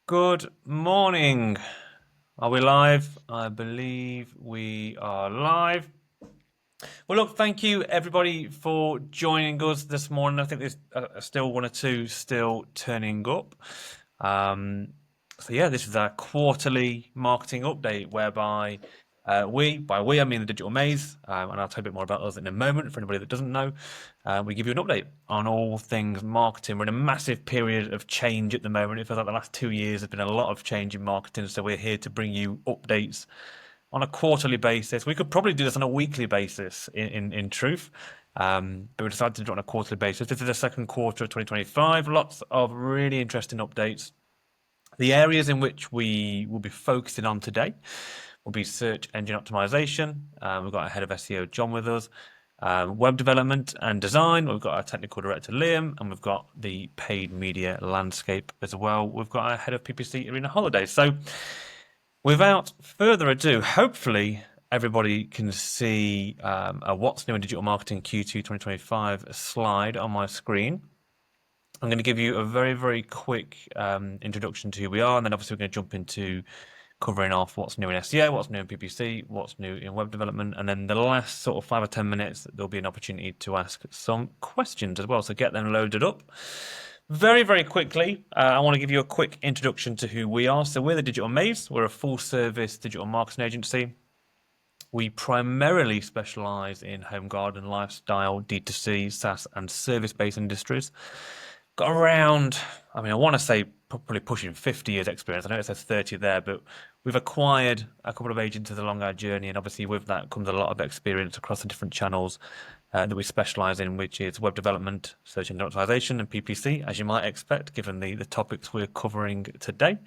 Good morning. Are we live? I believe we are live. Well, look, thank you everybody for joining us this morning. I think there's still one or two still turning up. This is our quarterly marketing update whereby by we, I mean the Digital Maze, and I'll tell you a bit more about us in a moment for anybody that doesn't know. We give you an update on all things marketing. We're in a massive period of change at the moment. It feels like the last 2 years have been a lot of change in marketing, so we're here to bring you updates on a quarterly basis. We could probably do this on a weekly basis in truth, but we decided to do it on a quarterly basis. This is the second quarter of 2025. Lots of really interesting updates. The areas in which we will be focusing on today will be search engine optimization. We've got our head of SEO, John, with us. Web development and design. We've got our technical director, Liam, and we've got the paid media landscape as well. We've got our head of PPC, Irina Holiday. So without further ado, hopefully everybody can see a What's New in Digital Marketing Q2 2025 slide on my screen. I'm going to give you a very, very quick introduction to who we are, and then obviously we're going to jump into covering off what's new in SEO, what's new in PPC, what's new in web development, and then the last sort of 5 or 10 minutes, there'll be an opportunity to ask some questions as well, so get them loaded up. Very, very quickly, I want to give you a quick introduction to who we are. So we're the Digital Maze. We're a full-service digital marketing agency. We primarily specialize in home garden, lifestyle, D2C, SaaS, and service-based industries. Got around, I want to say probably pushing 50 years experience. I know it says 30 there, but we've acquired a couple of agencies along our journey, and obviously with that comes a lot of experience across the different channels that we specialize in, which is web development, search engine optimization, and PPC, as you might expect, given the topics we're covering today.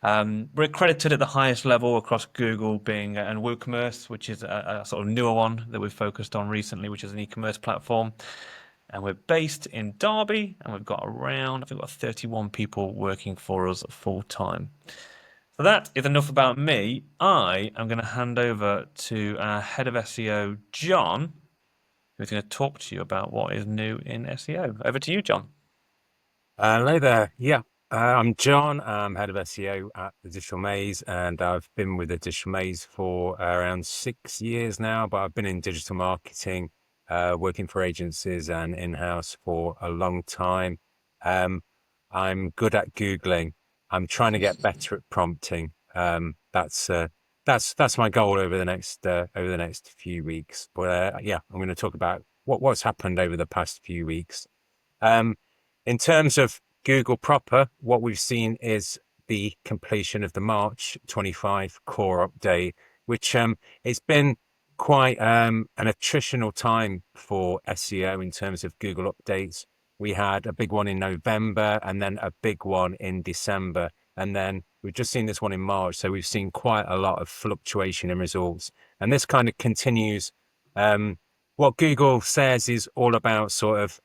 We're accredited at the highest level across Google, Bing, and WooCommerce, which is a sort of newer one that we've focused on recently, which is an e-commerce platform. And we're based in Derby, and we've got around, I think we've got 31 people working for us full time. So that is enough about me. I am going to hand over to our head of SEO, John, who's going to talk to you about what is new in SEO. Over to you, John. Hello there. I'm John. I'm head of SEO at the Digital Maze, and I've been with the Digital Maze for around 6 years now, but I've been in digital marketing, working for agencies and in-house for a long time. I'm good at Googling. I'm trying to get better at prompting. That's my goal over the next few weeks. But I'm going to talk about what's happened over the past few weeks. In terms of Google proper, what we've seen is the completion of the March 25 core update, which it's been quite an attritional time for SEO in terms of Google updates. We had a big one in November and then a big one in December. And then we've just seen this one in March. So we've seen quite a lot of fluctuation in results. And this kind of continues what Google says is all about sort of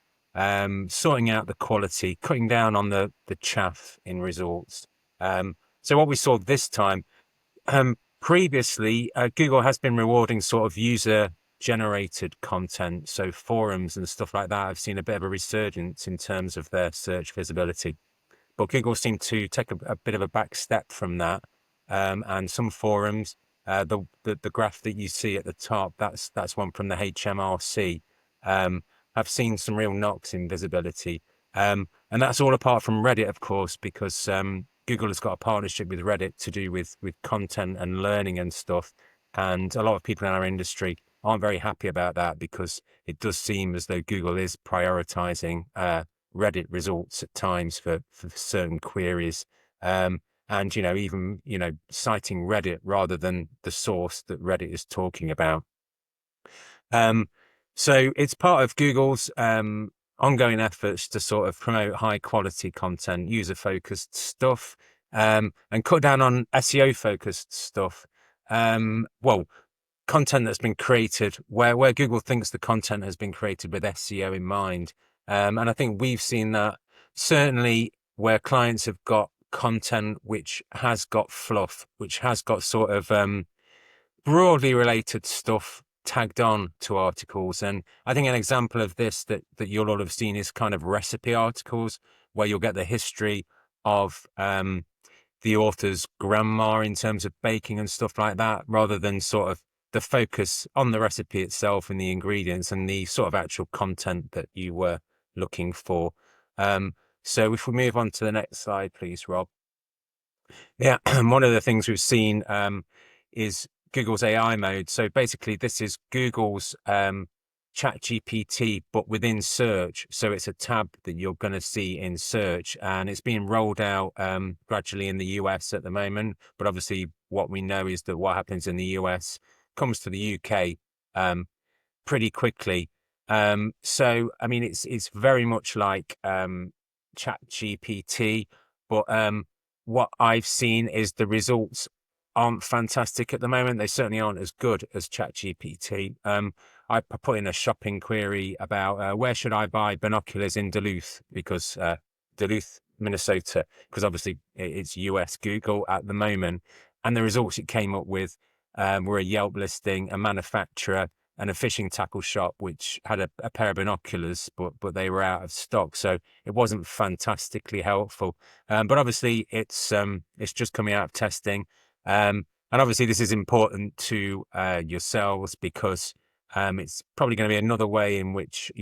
sorting out the quality, cutting down on the chaff in results. So what we saw this time, previously, Google has been rewarding sort of user-generated content. So forums and stuff like that have seen a bit of a resurgence in terms of their search visibility. But Google seemed to take a bit of a back step from that. And some forums, the graph that you see at the top, that's one from the HMRC, have seen some real knocks in visibility. And that's all apart from Reddit, of course, because Google has got a partnership with Reddit to do with content and learning and stuff. And a lot of people in our industry aren't very happy about that because it does seem as though Google is prioritizing Reddit results at times for certain queries. And, even citing Reddit rather than the source that Reddit is talking about. So it's part of Google's ongoing efforts to sort of promote high quality content, user focused stuff, and cut down on SEO focused stuff. Content that's been created where Google thinks the content has been created with SEO in mind. And I think we've seen that certainly where clients have got content which has got fluff, which has got sort of broadly related stuff tagged on to articles. And I think an example of this that you'll all have seen is kind of recipe articles where you'll get the history of the author's grandma in terms of baking and stuff like that, rather than sort of the focus on the recipe itself and the ingredients and the sort of actual content that you were looking for. So if we move on to the next slide, please, Rob. Yeah, one of the things we've seen is Google's AI mode. So basically, this is Google's ChatGPT, but within search. So it's a tab that you're going to see in search, and it's being rolled out gradually in the US at the moment. But obviously, what we know is that what happens in the US comes to the UK pretty quickly. So I mean, it's very much like ChatGPT, but what I've seen is the results aren't fantastic at the moment. They certainly aren't as good as ChatGPT. I put in a shopping query about where should I buy binoculars in Duluth, because Duluth, Minnesota, because obviously it's US Google at the moment, and the results it came up with were a Yelp listing, a manufacturer, and a fishing tackle shop, which had a pair of binoculars, but they were out of stock. So it wasn't fantastically helpful. But obviously it's just coming out of testing. And obviously this is important to yourselves, because it's probably going to be another way in which,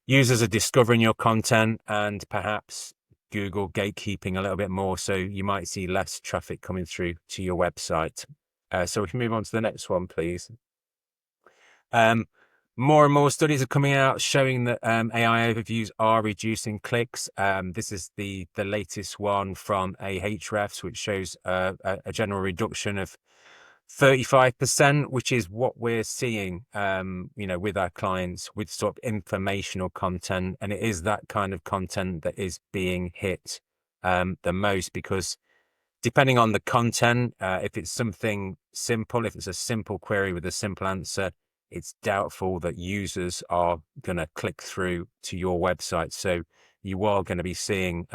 users are discovering your content, and perhaps Google gatekeeping a little bit more. So you might see less traffic coming through to your website. So we can move on to the next one, please. More and more studies are coming out showing that AI overviews are reducing clicks. This is the latest one from Ahrefs, which shows a general reduction of 35%, which is what we're seeing, with our clients, with sort of informational content. And it is that kind of content that is being hit the most, because depending on the content, if it's something simple, if it's a simple query with a simple answer, it's doubtful that users are going to click through to your website. So you are going to be seeing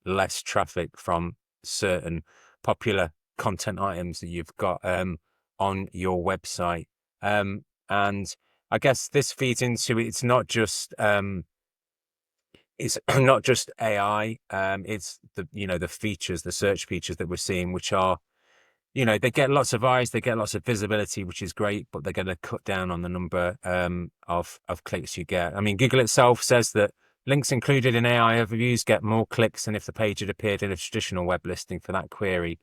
less traffic from certain popular content items that you've got on your website. And I guess this feeds into it's not just not just AI. It's the features, the search features that we're seeing, which are, they get lots of eyes, they get lots of visibility, which is great, but they're going to cut down on the number of clicks you get. I mean, Google itself says that links included in AI overviews get more clicks than if the page had appeared in a traditional web listing for that query.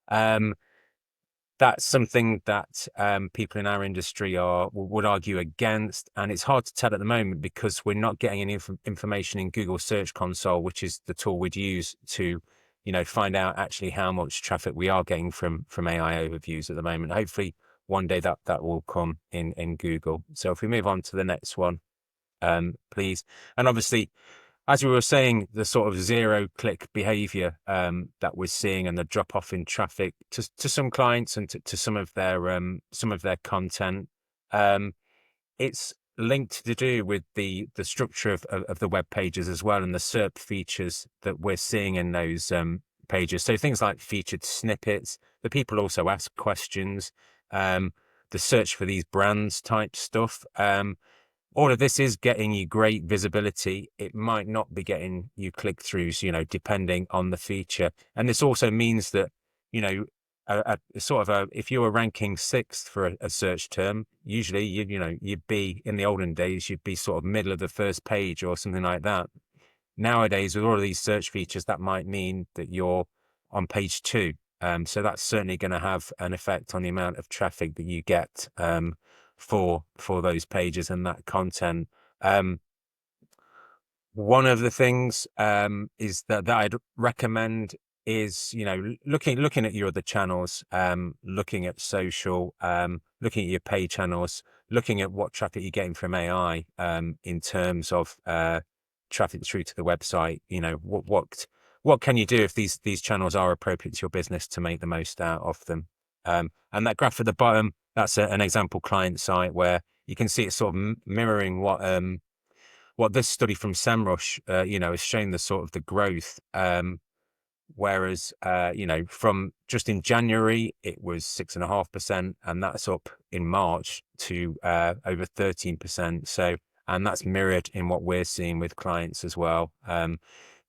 That's something that people in our industry would argue against, and it's hard to tell at the moment because we're not getting any information in Google Search Console, which is the tool we'd use to, find out actually how much traffic we are getting from AI overviews at the moment. Hopefully, one day that will come in Google. So if we move on to the next one, please, and obviously, as we were saying, the sort of zero-click behavior that we're seeing, and the drop-off in traffic to some clients and to some of their content, it's linked to do with the structure of the web pages as well, and the SERP features that we're seeing in those pages. So things like featured snippets, but people also ask questions, the search for these brands type stuff. All of this is getting you great visibility. It might not be getting you click-throughs, depending on the feature. And this also means that, if you were ranking 6th for a search term, usually you'd be, in the olden days, you'd be sort of middle of the first page or something like that. Nowadays, with all of these search features, that might mean that you're on page 2. So that's certainly going to have an effect on the amount of traffic that you get for those pages and that content. One of the things is that I'd recommend is, looking at your other channels, looking at social, looking at your paid channels, looking at what traffic you're getting from AI in terms of traffic through to the website. What can you do if these channels are appropriate to your business to make the most out of them? And that graph at the bottom, that's an example client site where you can see it's sort of mirroring what this study from SEMrush, is showing the sort of the growth. Whereas, from just in January, it was 6.5%, and that's up in March to over 13%. So, and that's mirrored in what we're seeing with clients as well.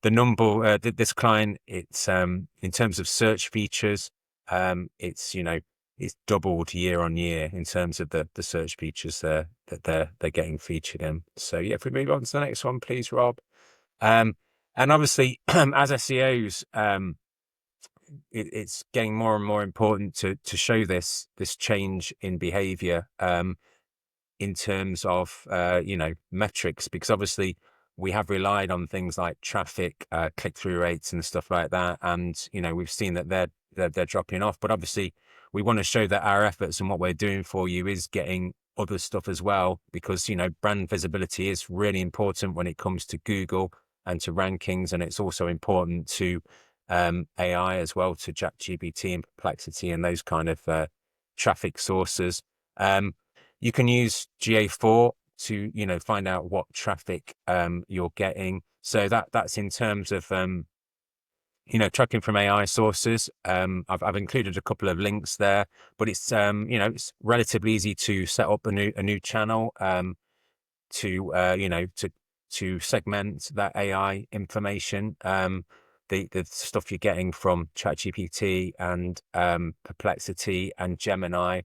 the number, this client, it's in terms of search features, it's it's doubled year on year in terms of the search features that they're getting featured in. So yeah, if we move on to the next one, please, Rob. Um, and obviously, as SEOs, it's getting more and more important to show this change in behavior. In terms of metrics, because obviously we have relied on things like traffic, click-through rates and stuff like that, and we've seen that they're dropping off. But obviously we want to show that our efforts and what we're doing for you is getting other stuff as well, because brand visibility is really important when it comes to Google and to rankings, and it's also important to AI as well, to ChatGPT and Perplexity and those kind of traffic sources. You can use GA4 to, find out what traffic you're getting. So that's in terms of tracking from AI sources. I've included a couple of links there, but it's it's relatively easy to set up a new channel to to segment that AI information. The stuff you're getting from ChatGPT and Perplexity and Gemini.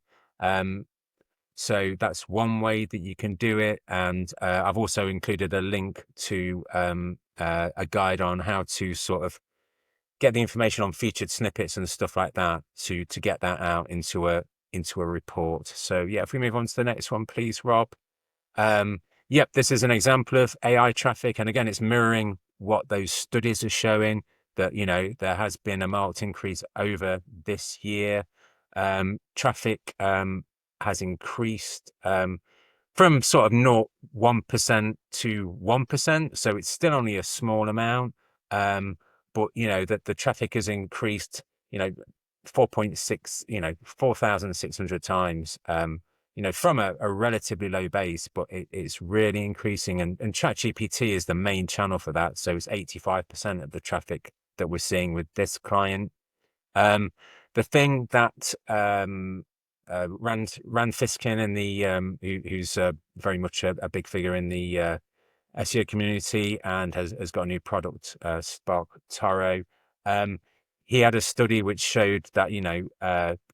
So that's one way that you can do it. And I've also included a link to a guide on how to sort of get the information on featured snippets and stuff like that to get that out into a report. So yeah, if we move on to the next one, please, Rob. Yep, this is an example of AI traffic. And again, it's mirroring what those studies are showing, that, there has been a marked increase over this year. Traffic has increased from sort of 0.1% to 1%. So it's still only a small amount. But, that the traffic has increased, 4.6, 4,600 times. From a relatively low base, but it's really increasing. And ChatGPT is the main channel for that. So it's 85% of the traffic that we're seeing with this client. The thing that Rand Fiskin, and who's very much a big figure in the SEO community and has got a new product, Spark Taro. He had a study which showed that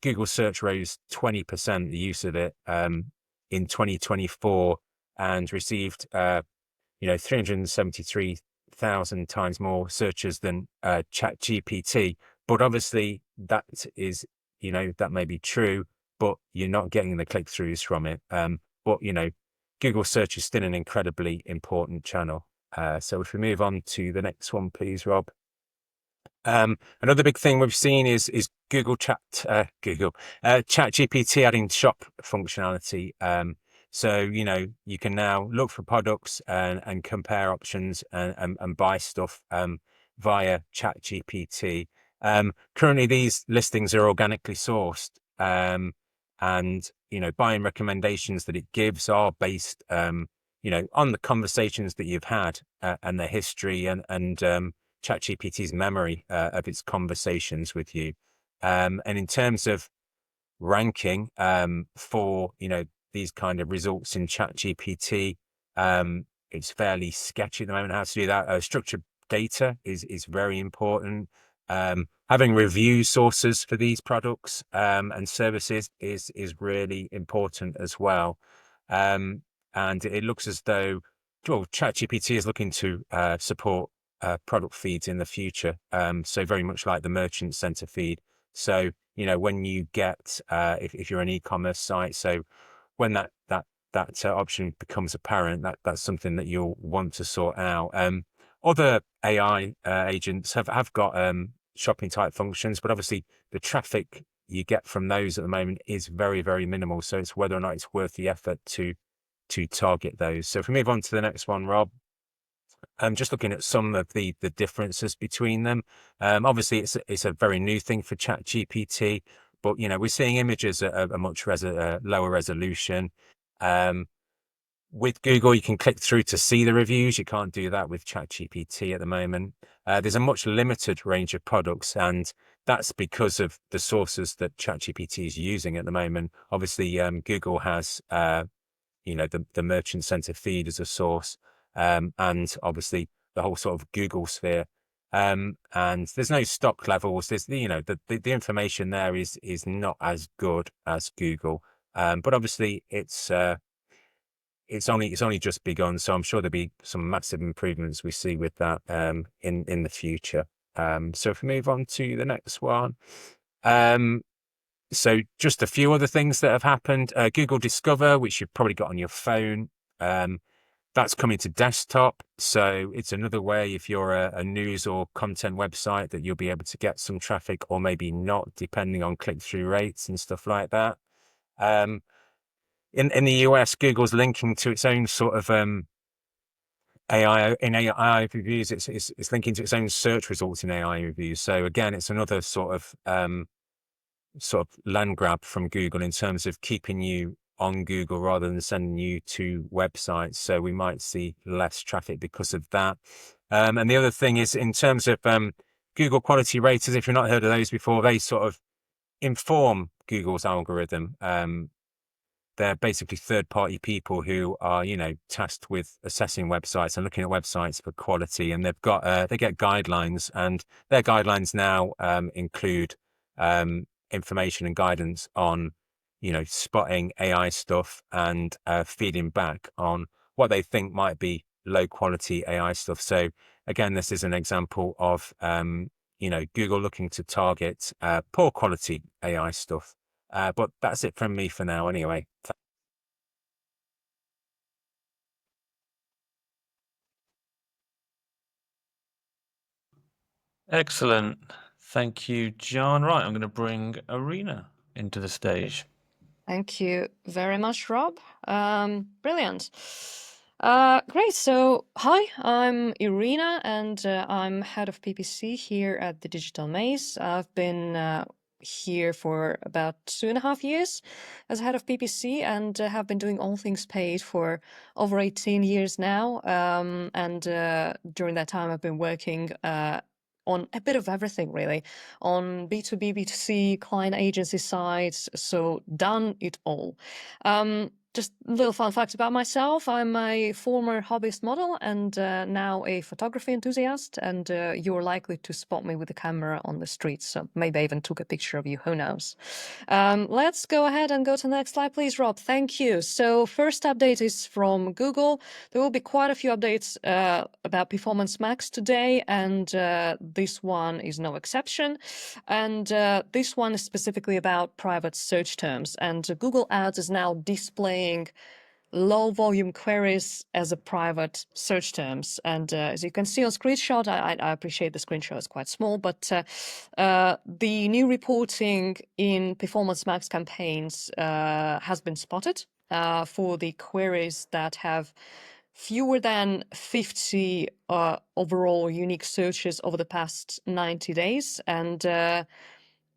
Google search rose 20% the use of it in 2024, and received 373,000 times more searches than ChatGPT. But obviously that is that may be true, but you're not getting the click-throughs from it. But Google search is still an incredibly important channel. So if we move on to the next one, please, Rob. Another big thing we've seen is Google ChatGPT adding shop functionality. So you can now look for products and compare options and buy stuff via ChatGPT. Currently, these listings are organically sourced, and buying recommendations that it gives are based on the conversations that you've had and the history and ChatGPT's memory of its conversations with you. And in terms of ranking for these kind of results in ChatGPT, it's fairly sketchy at the moment how to do that. Structured data is very important. Having review sources for these products and services is really important as well. And it looks as though ChatGPT is looking to support product feeds in the future. So very much like the Merchant Center feed. So when you get if you're an e-commerce site, so when that option becomes apparent, that's something that you'll want to sort out. Other AI agents have got shopping type functions, but obviously the traffic you get from those at the moment is very, very minimal. So it's whether or not it's worth the effort to target those. So if we move on to the next one, Rob. Just looking at some of the differences between them. Obviously, it's a very new thing for ChatGPT, but we're seeing images at a much lower resolution. With Google, you can click through to see the reviews. You can't do that with ChatGPT at the moment. There's a much limited range of products, and that's because of the sources that ChatGPT is using at the moment. Obviously, Google has the Merchant Center feed as a source. And obviously the whole sort of Google sphere. And there's no stock levels. There's the information there is not as good as Google. But obviously it's only just begun, so I'm sure there'll be some massive improvements we see with that in the future. So if we move on to the next one. So just a few other things that have happened. Google Discover, which you've probably got on your phone, that's coming to desktop. So it's another way, if you're a news or content website, that you'll be able to get some traffic or maybe not, depending on click-through rates and stuff like that. In the US, Google's linking to its own sort of AI reviews. It's linking to its own search results in AI reviews. So again, it's another sort of land grab from Google in terms of keeping you on Google rather than sending you to websites. So we might see less traffic because of that. And the other thing is in terms of Google quality raters, if you've not heard of those before, they sort of inform Google's algorithm. They're basically third-party people who are, tasked with assessing websites and looking at websites for quality. And they get guidelines, and their guidelines now include information and guidance on, spotting AI stuff and feeding back on what they think might be low-quality AI stuff. So again, this is an example of, Google looking to target poor quality AI stuff. But that's it from me for now anyway. Excellent. Thank you, John. Right, I'm going to bring Arena into the stage. Thank you very much, Rob. Brilliant. Great. So, hi, I'm Irina, and I'm head of PPC here at the Digital Maze. I've been here for about 2.5 years as head of PPC, and have been doing all things paid for over 18 years now. And during that time, I've been working on a bit of everything, really, on B2B, B2C, client agency sides, so done it all. Just a little fun fact about myself. I'm a former hobbyist model and now a photography enthusiast, and you're likely to spot me with a camera on the streets, so maybe I even took a picture of you, who knows. Let's go ahead and go to the next slide, please, Rob. Thank you. So first update is from Google. There will be quite a few updates about Performance Max today, and this one is no exception. And this one is specifically about private search terms. And Google Ads is now displaying low volume queries as a private search terms. And as you can see on screenshot, I appreciate the screenshot is quite small, but the new reporting in Performance Max campaigns has been spotted for the queries that have fewer than 50 overall unique searches over the past 90 days. And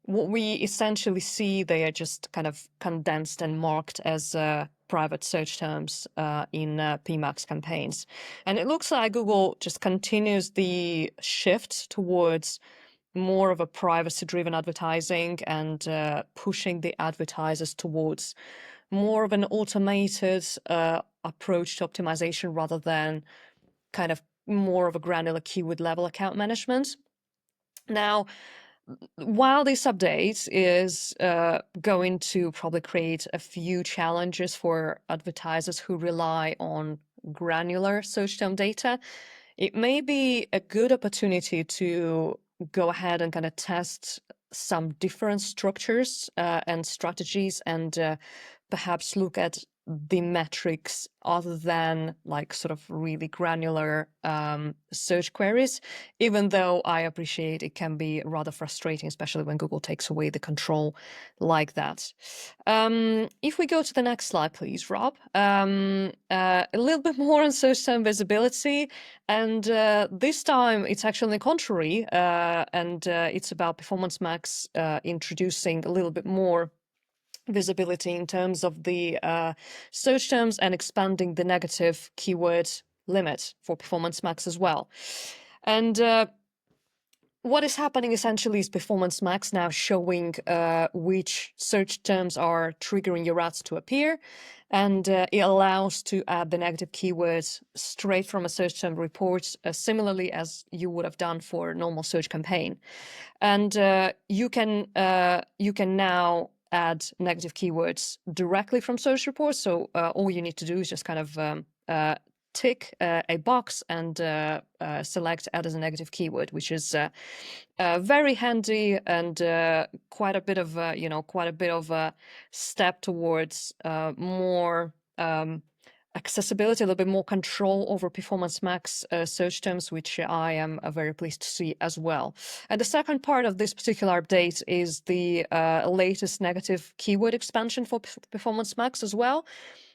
what we essentially see, they are just kind of condensed and marked as private search terms in PMax campaigns. And it looks like Google just continues the shift towards more of a privacy-driven advertising and pushing the advertisers towards more of an automated approach to optimization rather than kind of more of a granular keyword level account management. Now, while this update is going to probably create a few challenges for advertisers who rely on granular search term data, it may be a good opportunity to go ahead and kind of test some different structures and strategies, and perhaps look at the metrics other than like sort of really granular search queries, even though I appreciate it can be rather frustrating, especially when Google takes away the control like that. If we go to the next slide, please, Rob. A little bit more on search term visibility, and this time it's actually the contrary, and it's about Performance Max introducing a little bit more visibility in terms of the search terms and expanding the negative keyword limit for Performance Max as well. And what is happening essentially is Performance Max now showing which search terms are triggering your ads to appear. And it allows to add the negative keywords straight from a search term report, similarly as you would have done for a normal search campaign. And you can now add negative keywords directly from search reports. So all you need to do is just kind of tick a box and select add as a negative keyword, which is very handy and quite a bit of a step towards more accessibility, a little bit more control over Performance Max search terms, which I am very pleased to see as well. And the second part of this particular update is the latest negative keyword expansion for Performance Max as well,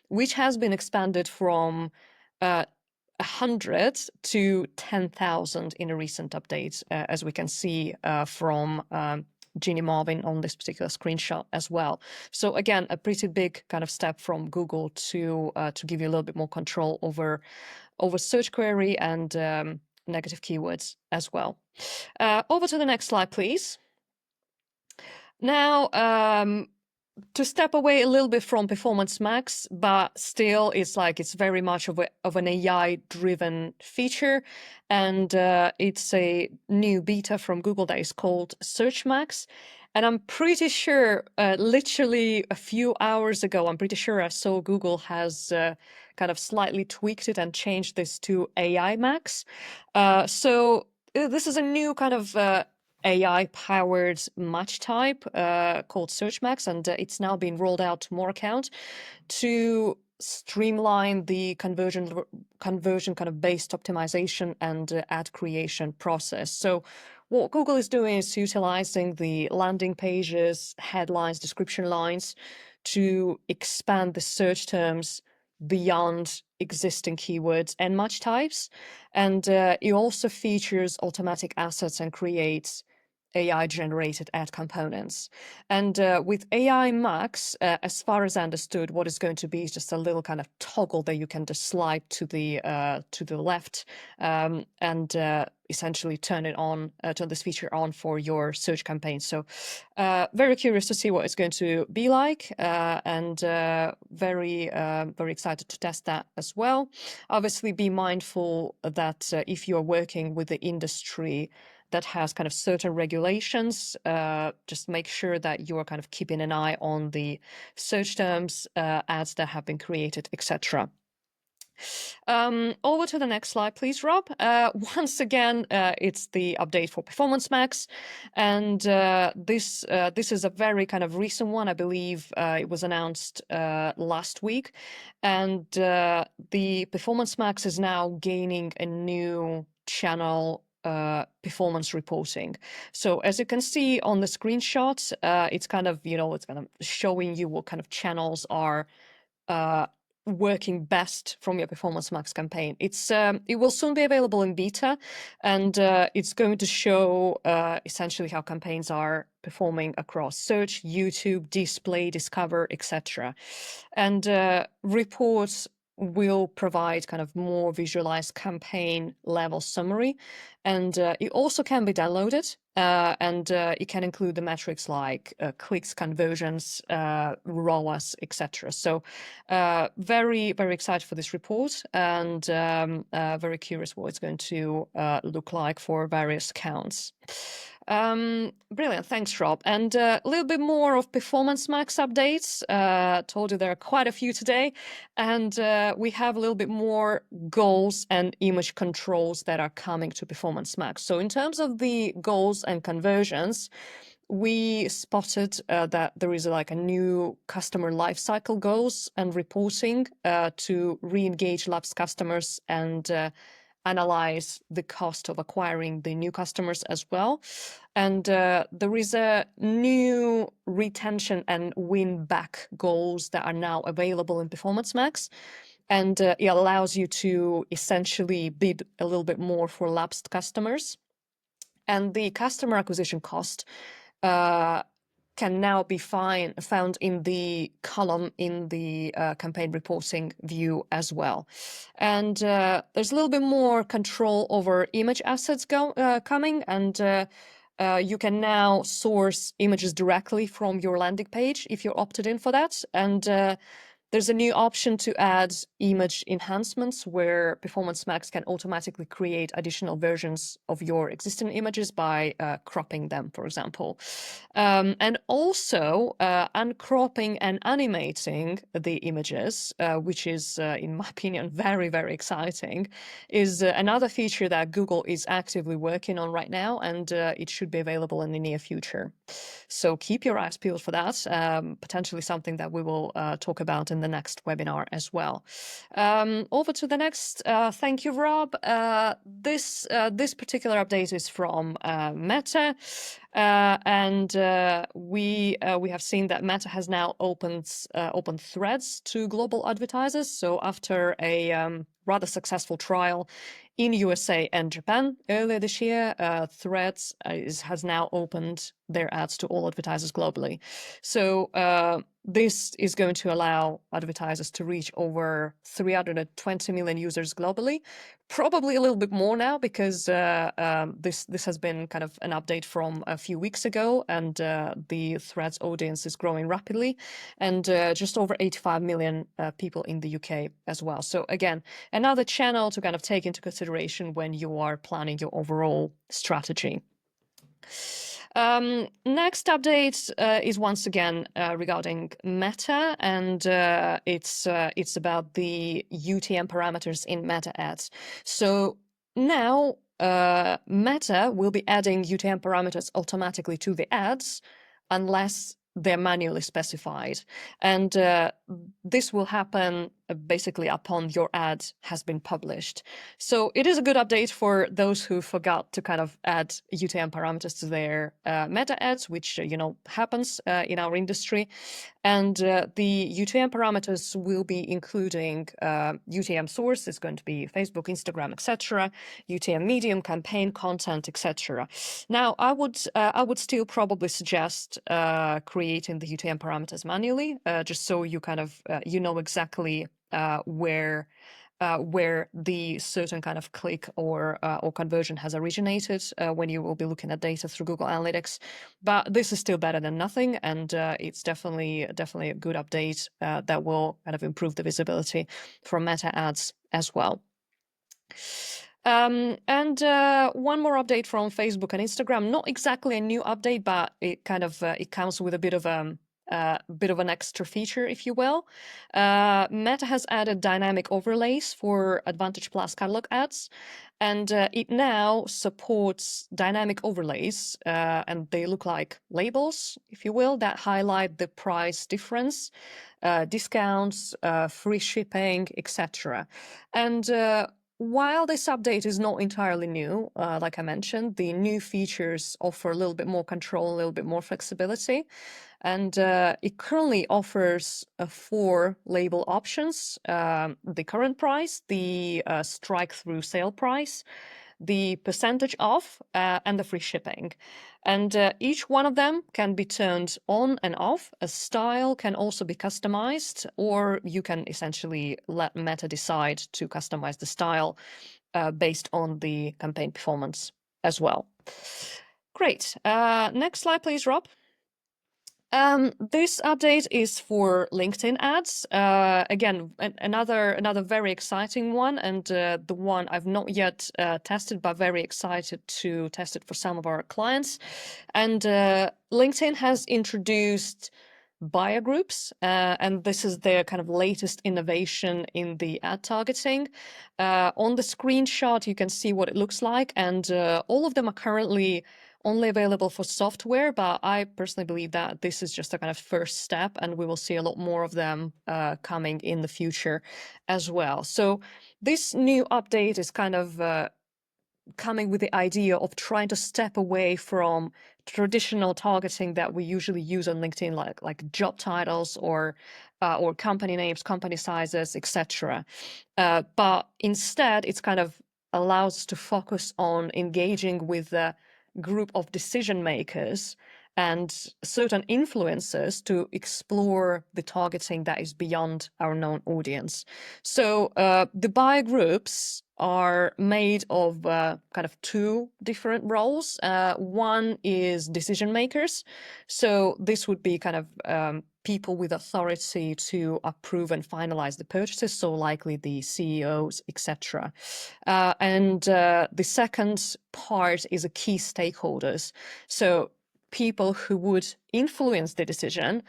which has been expanded from 100 to 10,000 in a recent update, as we can see from Ginny Marvin on this particular screenshot as well. So again, a pretty big kind of step from Google to give you a little bit more control over search query and negative keywords as well. Over to the next slide, please. Now, to step away a little bit from Performance Max, but still it's very much of an AI-driven feature. And it's a new beta from Google that is called Search Max. And I'm pretty sure, literally a few hours ago, I'm pretty sure I saw Google has kind of slightly tweaked it and changed this to AI Max. So this is a new kind of AI-powered match type called Search Max, and it's now being rolled out to more accounts to streamline the conversion kind of based optimization and ad creation process. So what Google is doing is utilizing the landing pages, headlines, description lines to expand the search terms beyond existing keywords and match types. And it also features automatic assets and creates AI-generated ad components. And with AI Max, as far as I understood, what is going to be is just a little kind of toggle that you can just slide to the left and essentially turn it on, turn this feature on for your search campaign. So very curious to see what it's going to be like, and very excited to test that as well. Obviously, be mindful that if you're working with the industry that has kind of certain regulations, just make sure that you are kind of keeping an eye on the search terms, ads that have been created, etc. Over to the next slide, please, Rob. Once again, it's the update for Performance Max, and this is a very kind of recent one. I believe it was announced last week, and the Performance Max is now gaining a new channel performance reporting. So as you can see on the screenshots, it's kind of showing you what kind of channels are working best from your Performance Max campaign. It will soon be available in beta, and it's going to show essentially how campaigns are performing across search, YouTube, display, discover, etc. And reports will provide kind of more visualized campaign level summary, and it also can be downloaded, and it can include the metrics like clicks, conversions, ROAS, etc. So very excited for this report, and very curious what it's going to look like for various accounts. Brilliant, thanks, Rob. And a little bit more of Performance Max updates. Told you there are quite a few today, and we have a little bit more goals and image controls that are coming to Performance Max. So in terms of the goals and conversions, we spotted that there is like a new customer lifecycle goals and reporting to re-engage lapsed customers and analyze the cost of acquiring the new customers as well. And there is a new retention and win back goals that are now available in Performance Max. And it allows you to essentially bid a little bit more for lapsed customers. And the customer acquisition cost can now be found in the column in the campaign reporting view as well. And there's a little bit more control over image assets coming, and you can now source images directly from your landing page if you're opted in for that. And there's a new option to add image enhancements where Performance Max can automatically create additional versions of your existing images by cropping them, for example. And also uncropping and animating the images, which is, in my opinion, very, very exciting, is another feature that Google is actively working on right now, and it should be available in the near future. So keep your eyes peeled for that, potentially something that we will talk about in the next webinar as well. Over to the next. Thank you, Rob. This particular update is from Meta, and we have seen that Meta has now opened Threads to global advertisers. So after a rather successful trial in USA and Japan earlier this year, Threads has now opened their ads to all advertisers globally. So this is going to allow advertisers to reach over 320 million users globally, probably a little bit more now because this has been kind of an update from a few weeks ago, and the Threads audience is growing rapidly, and just over 85 million people in the UK as well. So again, another channel to kind of take into consideration when you are planning your overall strategy. Next update is once again regarding Meta, and it's about the UTM parameters in Meta ads. So now Meta will be adding UTM parameters automatically to the ads unless they're manually specified, and this will happen basically upon your ad has been published. So it is a good update for those who forgot to kind of add UTM parameters to their Meta ads, which happens in our industry. And the UTM parameters will be including UTM source. It's going to be Facebook, Instagram, etc. UTM medium, campaign content, etc. Now, I would still probably suggest creating the UTM parameters manually, just so you kind of know exactly where the certain kind of click or conversion has originated when you will be looking at data through Google Analytics. But this is still better than nothing, and it's definitely a good update that will kind of improve the visibility for Meta ads as well. And one more update from Facebook and Instagram. Not exactly a new update, but it kind of it comes with a bit of an extra feature, if you will. Meta has added dynamic overlays for Advantage Plus catalog ads, and it now supports dynamic overlays, and they look like labels, if you will, that highlight the price difference, discounts, free shipping, etc. And while this update is not entirely new, like I mentioned, the new features offer a little bit more control, a little bit more flexibility. And it currently offers 4 label options: the current price, the strike-through sale price, the percentage off, and the free shipping. And each one of them can be turned on and off. A style can also be customized, or you can essentially let Meta decide to customize the style based on the campaign performance as well. Great. Next slide, please, Rob. This update is for LinkedIn ads. Again, another very exciting one, and the one I've not yet tested, but very excited to test it for some of our clients. And LinkedIn has introduced buyer groups, and this is their kind of latest innovation in the ad targeting. On the screenshot, you can see what it looks like, and all of them are currently only available for software, but I personally believe that this is just a kind of first step, and we will see a lot more of them coming in the future as well. So this new update is kind of coming with the idea of trying to step away from traditional targeting that we usually use on LinkedIn, like job titles or company names, company sizes, etc. But instead, it's kind of allows us to focus on engaging with the group of decision makers and certain influencers to explore the targeting that is beyond our known audience. So the buyer groups are made of kind of two different roles. One is decision makers. So this would be kind of people with authority to approve and finalize the purchases, so likely the CEOs, etc. And the second part is a key stakeholders. So people who would influence the decision,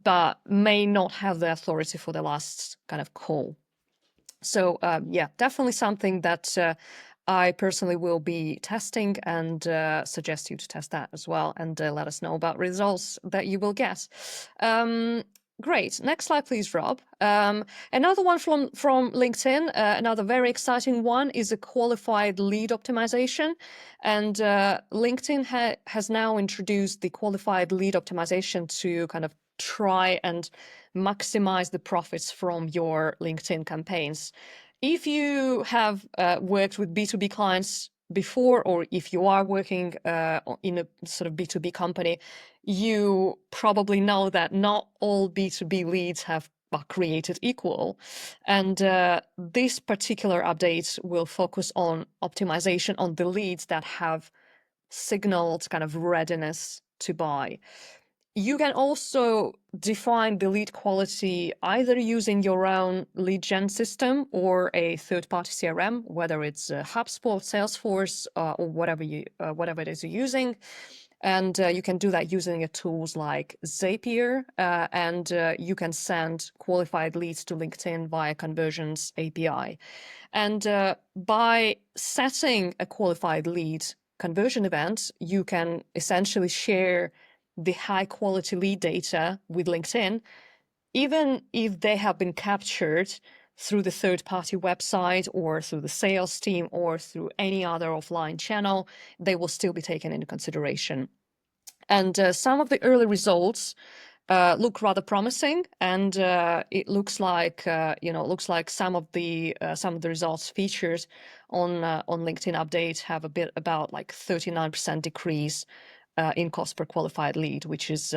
but may not have the authority for the last kind of call. So yeah, definitely something that I personally will be testing, and suggest you to test that as well, and let us know about results that you will get. Great. Next slide, please, Rob. Another one from LinkedIn, another very exciting one, is a qualified lead optimization. And LinkedIn has now introduced the qualified lead optimization to kind of try and maximize the profits from your LinkedIn campaigns. If you have worked with B2B clients before, or if you are working in a sort of B2B company, you probably know that not all B2B leads are created equal. And this particular update will focus on optimization on the leads that have signaled kind of readiness to buy. You can also define the lead quality either using your own lead gen system or a third-party CRM, whether it's HubSpot, Salesforce, or whatever it is you're using. And you can do that using tools like Zapier, and you can send qualified leads to LinkedIn via Conversions API. And by setting a qualified lead conversion event, you can essentially share the high quality lead data with LinkedIn, even if they have been captured through the third party website or through the sales team or through any other offline channel, they will still be taken into consideration. And some of the early results look rather promising, and it looks like some of the results featured on LinkedIn Update have a bit about like 39% decrease in cost per qualified lead, which is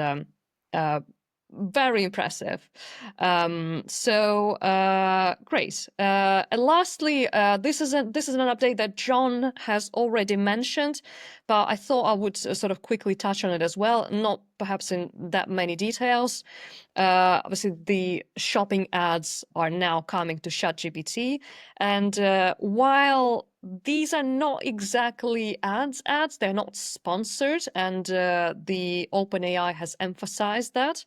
very impressive. So great. And lastly, this is an update that John has already mentioned, but I thought I would sort of quickly touch on it as well, not perhaps in that many details. Obviously, the shopping ads are now coming to ChatGPT, and while these are not exactly ads, they're not sponsored, and the OpenAI has emphasized that.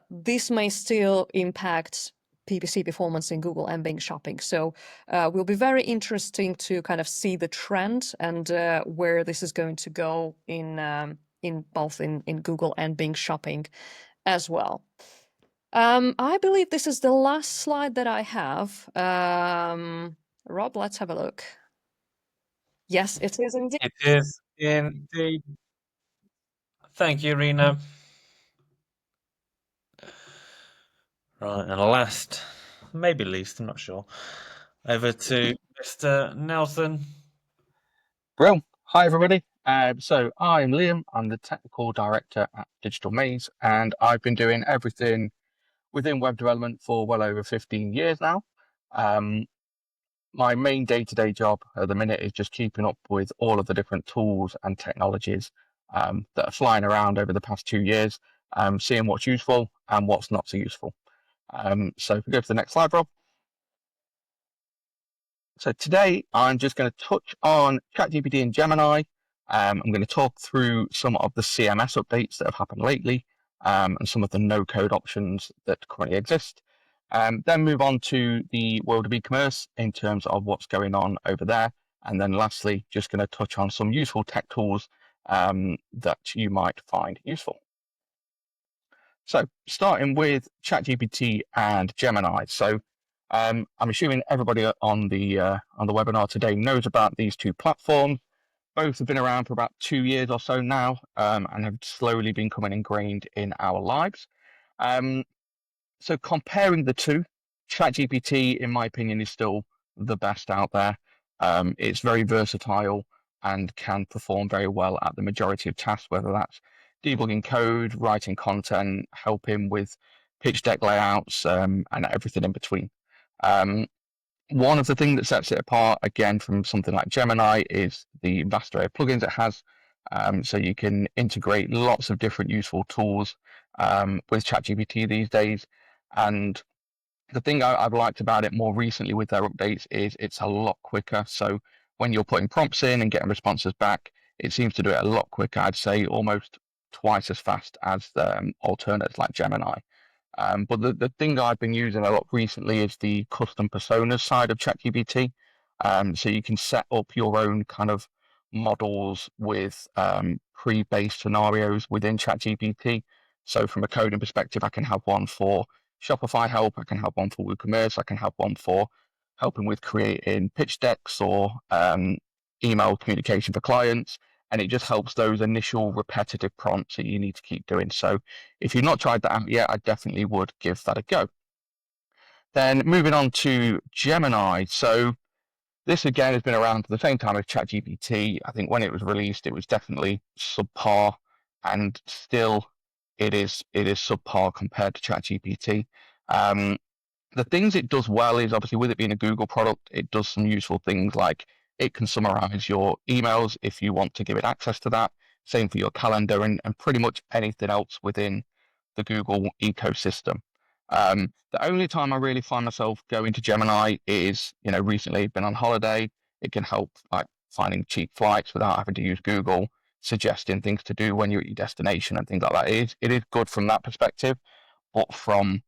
This may still impact PPC performance in Google and Bing Shopping. So will be very interesting to kind of see the trend and where this is going to go in both in Google and Bing Shopping as well. I believe this is the last slide that I have. Rob, let's have a look. Yes, it is indeed. It is indeed. Thank you, Irina. Right, and last, maybe least, I'm not sure, over to Mr. Nelson. Brill. Hi, everybody. So I'm Liam. I'm the technical director at Digital Maze, and I've been doing everything within web development for well over 15 years now. My main day-to-day job at the minute is just keeping up with all of the different tools and technologies that are flying around over the past 2 years, seeing what's useful and what's not so useful. So if we go to the next slide, Rob. So today I'm just going to touch on ChatGPT and Gemini. I'm going to talk through some of the CMS updates that have happened lately and some of the no-code options that currently exist. Then move on to the world of e-commerce in terms of what's going on over there. And then lastly, just going to touch on some useful tech tools that you might find useful. So starting with ChatGPT and Gemini. So I'm assuming everybody on the webinar today knows about these two platforms. Both have been around for about 2 years or so now, and have slowly been becoming ingrained in our lives. So comparing the two, ChatGPT, in my opinion, is still the best out there. It's very versatile and can perform very well at the majority of tasks, whether that's debugging code, writing content, helping with pitch deck layouts, and everything in between. One of the things that sets it apart, again, from something like Gemini is the vast array of plugins it has. So you can integrate lots of different useful tools with ChatGPT these days. And the thing I've liked about it more recently with their updates is it's a lot quicker. So when you're putting prompts in and getting responses back, it seems to do it a lot quicker. I'd say almost twice as fast as the alternatives like Gemini. But the thing I've been using a lot recently is the custom personas side of ChatGPT. So you can set up your own kind of models with pre-based scenarios within ChatGPT. So from a coding perspective, I can have one for Shopify help, I can have one for WooCommerce, I can have one for helping with creating pitch decks or email communication for clients. And it just helps those initial repetitive prompts that you need to keep doing. So if you've not tried that out yet, I definitely would give that a go. Then moving on to Gemini. So this again has been around for the same time as ChatGPT. I think when it was released, it was definitely subpar, and still it is subpar compared to ChatGPT. The things it does well is obviously with it being a Google product, it does some useful things like it can summarize your emails if you want to give it access to that. Same for your calendar and pretty much anything else within the Google ecosystem. The only time I really find myself going to Gemini is, recently been on holiday. It can help like finding cheap flights without having to use Google, suggesting things to do when you're at your destination and things like that. It is good from that perspective, but from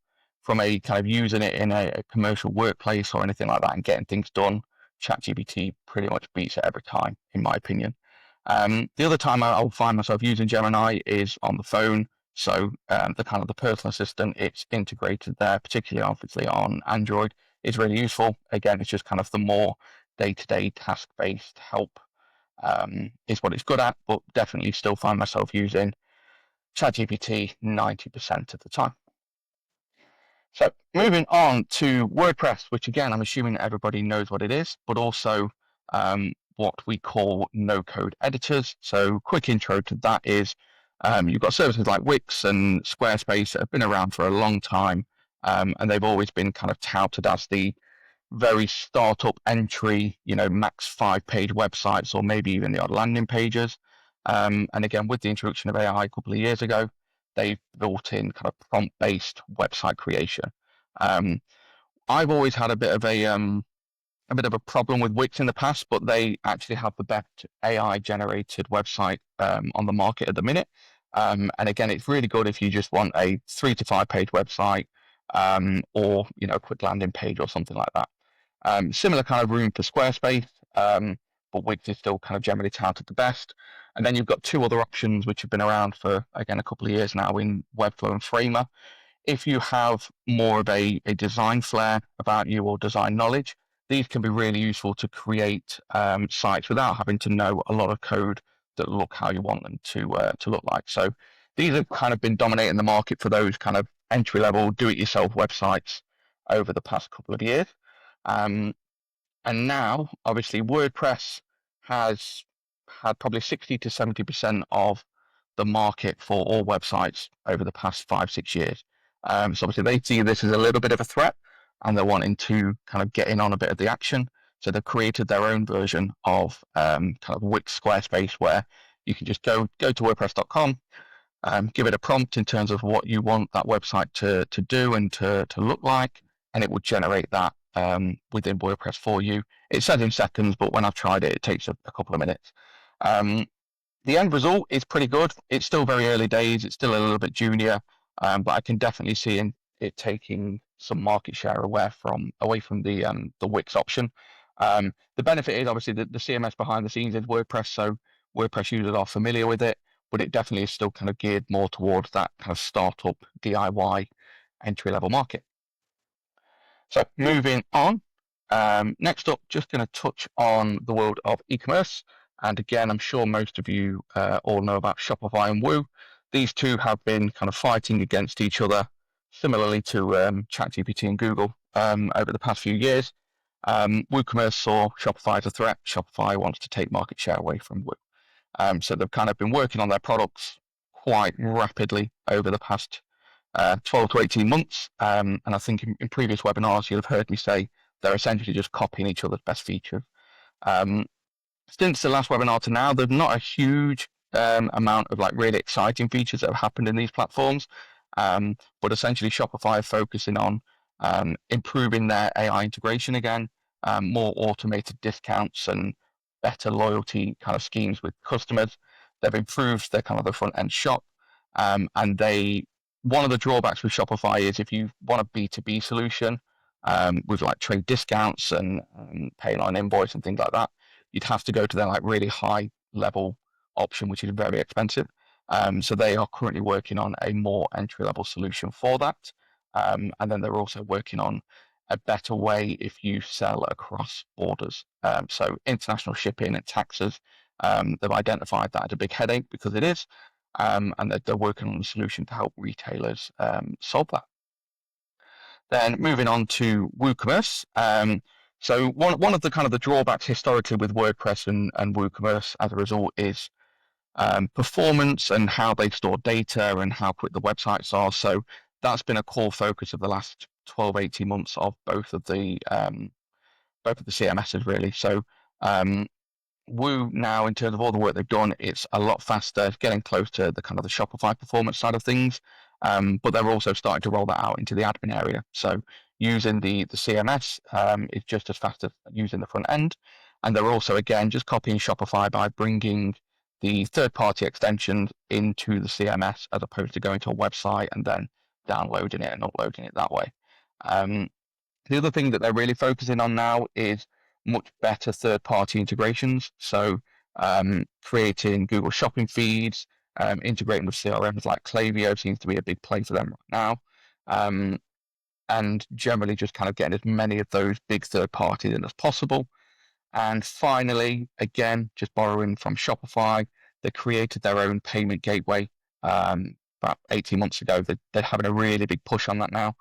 a kind of using it in a commercial workplace or anything like that and getting things done, ChatGPT pretty much beats it every time, in my opinion. The other time I'll find myself using Gemini is on the phone. So the kind of the personal assistant, it's integrated there, particularly obviously on Android, is really useful. Again, it's just kind of the more day-to-day task-based help is what it's good at, but definitely still find myself using ChatGPT 90% of the time. So moving on to WordPress, which again, I'm assuming everybody knows what it is, but also what we call no-code editors. So quick intro to that is you've got services like Wix and Squarespace that have been around for a long time, and they've always been kind of touted as the very startup entry, max 5-page websites or maybe even the odd landing pages. And again, with the introduction of AI a couple of years ago, they've built in kind of prompt-based website creation. I've always had a bit of a problem with Wix in the past, but they actually have the best AI-generated website on the market at the minute. And again, it's really good if you just want a 3 to 5 page website or a quick landing page or something like that. Similar kind of room for Squarespace, but Wix is still kind of generally touted the best. And then you've got two other options which have been around for, again, a couple of years now in Webflow and Framer. If you have more of a design flair about you or design knowledge, these can be really useful to create sites without having to know a lot of code that look how you want them to look like. So these have kind of been dominating the market for those kind of entry-level do-it-yourself websites over the past couple of years. And now, obviously, WordPress has had probably 60 to 70% of the market for all websites over the past 5-6 years. So obviously they see this as a little bit of a threat and they're wanting to kind of get in on a bit of the action. So they've created their own version of kind of Wix Squarespace where you can just go to WordPress.com, give it a prompt in terms of what you want that website to do and to look like, and it will generate that within WordPress for you. It says in seconds, but when I've tried it, it takes a couple of minutes. The end result is pretty good. It's still very early days. It's still a little bit junior, but I can definitely see it taking some market share away from the Wix option. The benefit is obviously the CMS behind the scenes is WordPress, so WordPress users are familiar with it, but it definitely is still kind of geared more towards that kind of startup DIY entry-level market. So moving on, next up, just going to touch on the world of e-commerce. And again, I'm sure most of you all know about Shopify and Woo. These two have been kind of fighting against each other, similarly to ChatGPT and Google over the past few years. WooCommerce saw Shopify as a threat. Shopify wants to take market share away from Woo. So they've kind of been working on their products quite rapidly over the past 12 to 18 months. And I think in previous webinars, you'll have heard me say they're essentially just copying each other's best features. Since the last webinar to now, there's not a huge amount of like really exciting features that have happened in these platforms. But essentially Shopify are focusing on improving their AI integration again, more automated discounts and better loyalty kind of schemes with customers. They've improved their kind of the front end shop. And one of the drawbacks with Shopify is if you want a B2B solution with like trade discounts and pay on invoice and things like that, you'd have to go to their like really high level option, which is very expensive. So they are currently working on a more entry level solution for that. And then they're also working on a better way if you sell across borders. So international shipping and taxes, they've identified that as a big headache because it is. And they're working on a solution to help retailers solve that. Then moving on to WooCommerce. So one of the kind of the drawbacks historically with WordPress and WooCommerce as a result is performance and how they store data and how quick the websites are. So that's been a core focus of the last 12, 18 months of both of the CMSs really. So Woo now, in terms of all the work they've done, it's a lot faster, getting close to the kind of the Shopify performance side of things. But they're also starting to roll that out into the admin area. So using the CMS is just as fast as using the front end. And they're also, again, just copying Shopify by bringing the third-party extensions into the CMS as opposed to going to a website and then downloading it and uploading it that way. The other thing that they're really focusing on now is much better third-party integrations. So creating Google Shopping feeds, integrating with CRMs like Klaviyo seems to be a big play for them right now. And generally just kind of getting as many of those big third parties in as possible. And finally, again, just borrowing from Shopify, they created their own payment gateway about 18 months ago. They're having a really big push on that now.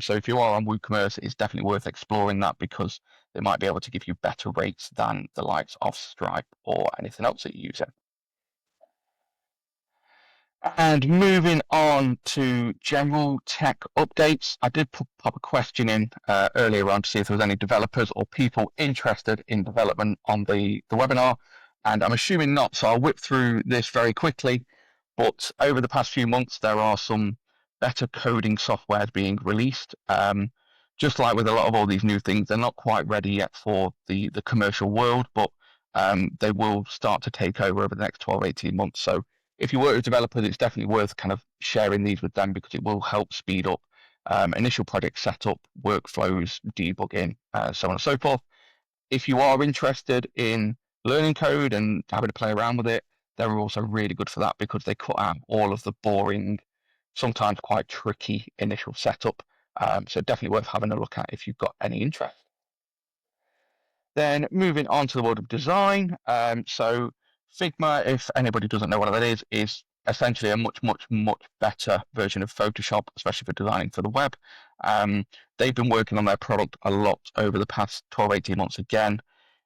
So if you are on WooCommerce, it's definitely worth exploring that because they might be able to give you better rates than the likes of Stripe or anything else that you're using. And moving on to general tech updates, I did pop a question in earlier on to see if there was any developers or people interested in development on the webinar, and I'm assuming not, so I'll whip through this very quickly. But over the past few months, there are some better coding softwares being released. Just like with a lot of all these new things, they're not quite ready yet for the commercial world, but they will start to take over the next 12, 18 months. So if you work with developers, it's definitely worth kind of sharing these with them because it will help speed up initial project setup, workflows, debugging, so on and so forth. If you are interested in learning code and having to play around with it, they're also really good for that because they cut out all of the boring, sometimes quite tricky initial setup. So definitely worth having a look at if you've got any interest. Then moving on to the world of design. So Figma, if anybody doesn't know what that is essentially a much better version of Photoshop, especially for designing for the web. They've been working on their product a lot over the past 12, 18 months again,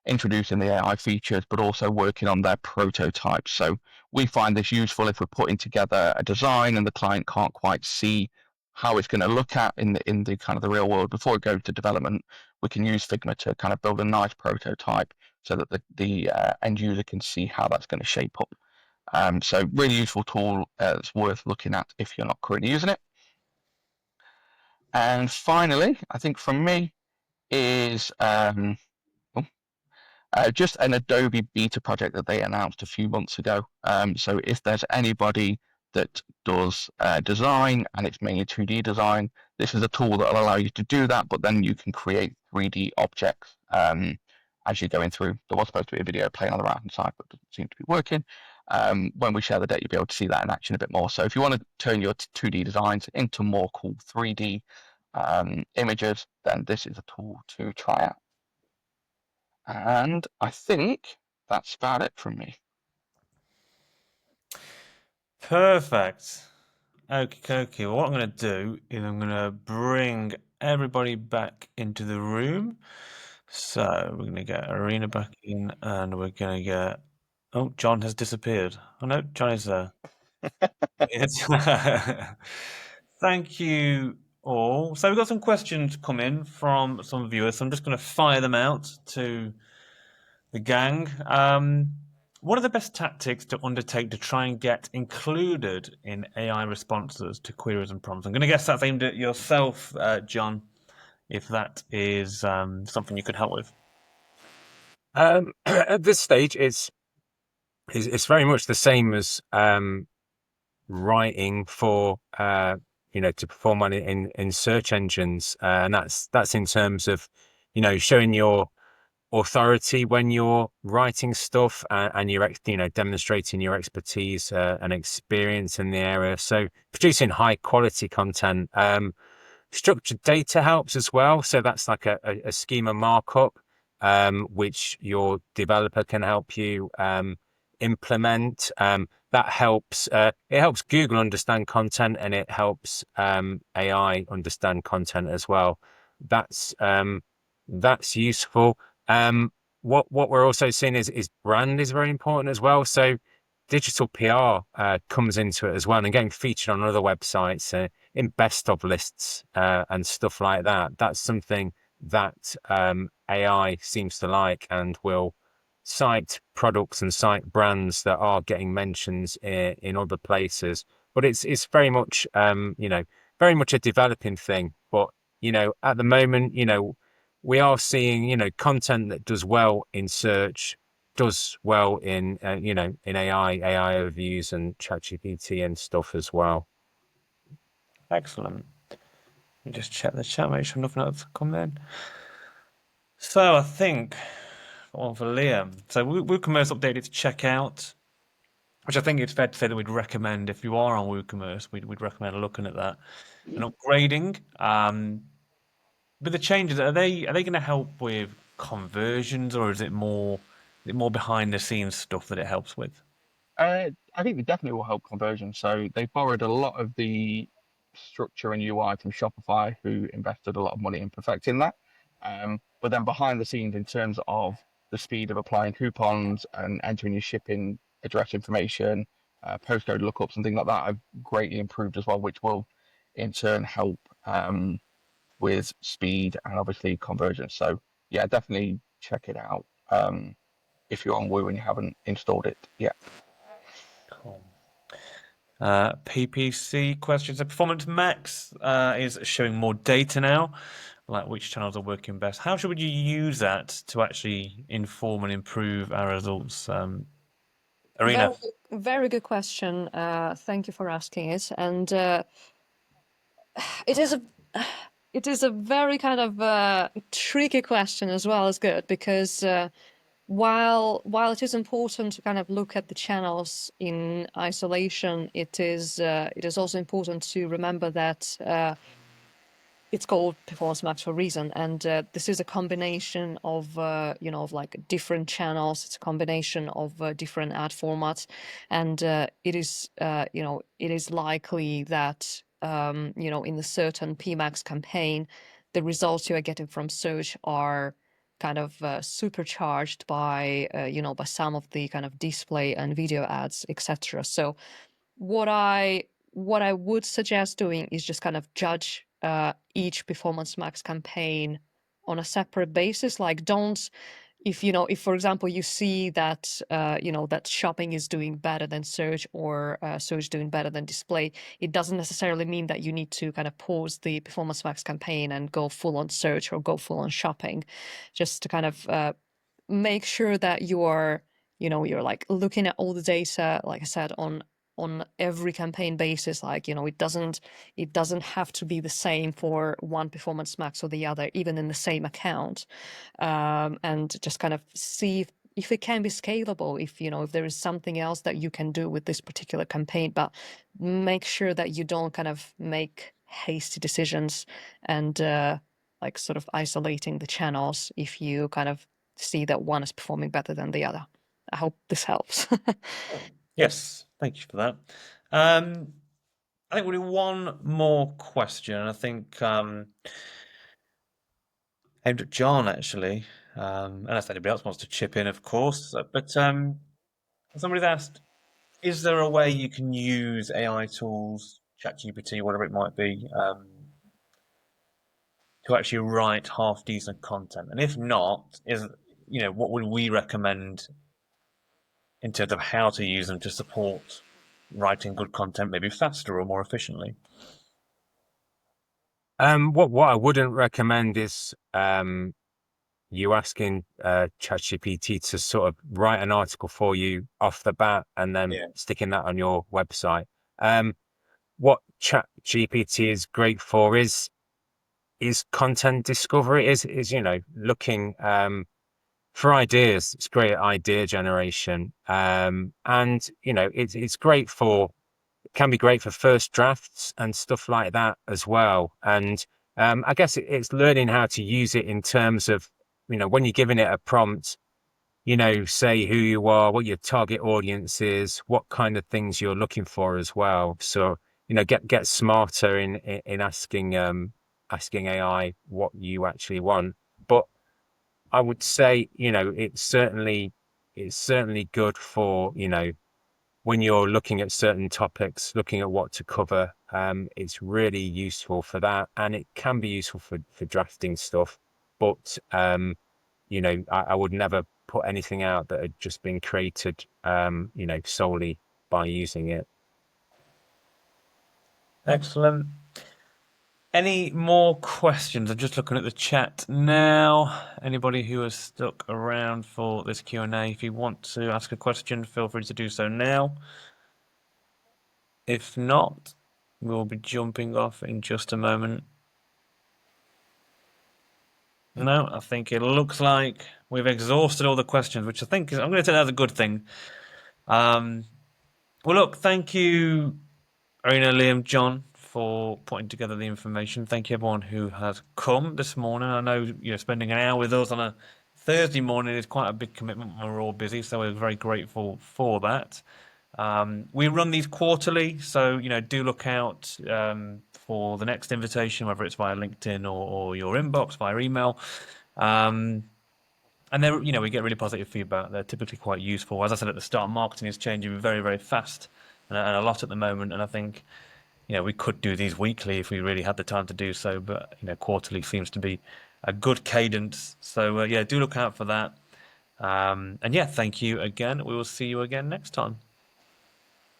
introducing the AI features, but also working on their prototypes. So we find this useful if we're putting together a design and the client can't quite see how it's going to look at in the kind of the real world before it goes to development. We can use Figma to kind of build a nice prototype so that the end user can see how that's going to shape up. So really useful tool. It's worth looking at if you're not currently using it. And finally, I think from me is just an Adobe beta project that they announced a few months ago. So if there's anybody that does design and it's mainly 2D design, this is a tool that will allow you to do that, but then you can create 3D objects as you're going through. There was supposed to be a video playing on the right hand side, but doesn't seem to be working. When we share the data, you'll be able to see that in action a bit more. So if you want to turn your 2D designs into more cool 3D images, then this is a tool to try out. And I think that's about it from me. Perfect. Okay. Well, what I'm going to do is I'm going to bring everybody back into the room. So we're going to get Arena back in and we're going to get... Oh, John has disappeared. Oh, no, John is there. Yes. Thank you all. So we've got some questions come in from some viewers. So I'm just going to fire them out to the gang. What are the best tactics to undertake to try and get included in AI responses to queries and prompts? I'm going to guess that's aimed at yourself, John, if that is something you could help with. At this stage, it's very much the same as writing for to perform on in search engines, and that's in terms of showing your authority when you're writing stuff, and you're demonstrating your expertise and experience in the area. So producing high quality content. Structured data helps as well. So that's like a schema markup, which your developer can help you implement. That helps. It helps Google understand content, and it helps AI understand content as well. That's useful. What we're also seeing is brand is very important as well. So digital PR comes into it as well, and getting featured on other websites in best of lists and stuff like that. That's something that AI seems to like, and will cite products and cite brands that are getting mentions in other places. But it's very much very much a developing thing. But at the moment, we are seeing content that does well in search, does well in in AI overviews and ChatGPT and stuff as well. Excellent. Let me just check the chat, make sure nothing else come in. So I think one for Liam. So WooCommerce updated to checkout, which I think it's fair to say that we'd recommend if you are on WooCommerce, we'd recommend looking at that and upgrading. But the changes, are they going to help with conversions, or is it more behind the scenes stuff that it helps with? I think they definitely will help conversion. So they borrowed a lot of the structure and UI from Shopify, who invested a lot of money in perfecting that. But then behind the scenes, in terms of the speed of applying coupons and entering your shipping address information, postcode lookups and things like that, have greatly improved as well, which will in turn help with speed and obviously conversion. So yeah, definitely check it out if you're on Woo and you haven't installed it yet. Cool. PPC questions. So Performance Max is showing more data now, like which channels are working best. How should you use that to actually inform and improve our results? Irina. Very good question. Thank you for asking it. And it is a it is a very kind of tricky question as well as good, because while it is important to kind of look at the channels in isolation, it is also important to remember that it's called Performance Max for a reason, and this is a combination of of like different channels. It's a combination of different ad formats, and it is it is likely that in the certain PMax campaign, the results you are getting from search are kind of supercharged by by some of the kind of display and video ads, etc. So what I would suggest doing is just kind of judge each Performance Max campaign on a separate basis. Like, don't, if for example you see that that shopping is doing better than search, or search doing better than display, it doesn't necessarily mean that you need to kind of pause the Performance Max campaign and go full on search or go full on shopping. Just to kind of make sure that you're you're like looking at all the data, like I said, on every campaign basis. Like it doesn't have to be the same for one Performance Max or the other, even in the same account. And just kind of see if it can be scalable, if if there is something else that you can do with this particular campaign. But make sure that you don't kind of make hasty decisions and like sort of isolating the channels if you kind of see that one is performing better than the other. I hope this helps. Yes, thank you for that. I think we'll do one more question. I think aimed at John, actually, unless anybody else wants to chip in, of course. But somebody's asked, is there a way you can use AI tools, ChatGPT, whatever it might be, to actually write half decent content? And if not, what would we recommend in terms of how to use them to support writing good content, maybe faster or more efficiently? What I wouldn't recommend is you asking ChatGPT to sort of write an article for you off the bat and then Yeah. sticking that on your website. What ChatGPT is great for is content discovery, is looking for ideas. It's great at idea generation, and it's great for, can be great for first drafts and stuff like that as well. And I guess it's learning how to use it in terms of, when you're giving it a prompt, say who you are, what your target audience is, what kind of things you're looking for as well. So, get smarter in asking AI what you actually want. But I would say, it's certainly good for, when you're looking at certain topics, looking at what to cover. It's really useful for that, and it can be useful for drafting stuff. But I would never put anything out that had just been created, solely by using it. Excellent. Any more questions? I'm just looking at the chat now. Anybody who has stuck around for this Q&A, if you want to ask a question, feel free to do so now. If not, we'll be jumping off in just a moment. No, I think it looks like we've exhausted all the questions, which I think I'm going to take that as a good thing. Well, look, thank you, Arena, Liam, John, for putting together the information. Thank you, everyone who has come this morning. I know spending an hour with us on a Thursday morning is quite a big commitment when we're all busy, so we're very grateful for that. We run these quarterly, so do look out for the next invitation, whether it's via LinkedIn or your inbox via email. And then we get really positive feedback. They're typically quite useful. As I said at the start, marketing is changing very, very fast and a lot at the moment. And I think we could do these weekly if we really had the time to do so, but quarterly seems to be a good cadence. So do look out for that. And thank you again. We will see you again next time.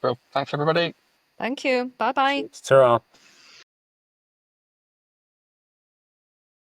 Well, thanks everybody. Thank you. Bye bye. Ta-ra.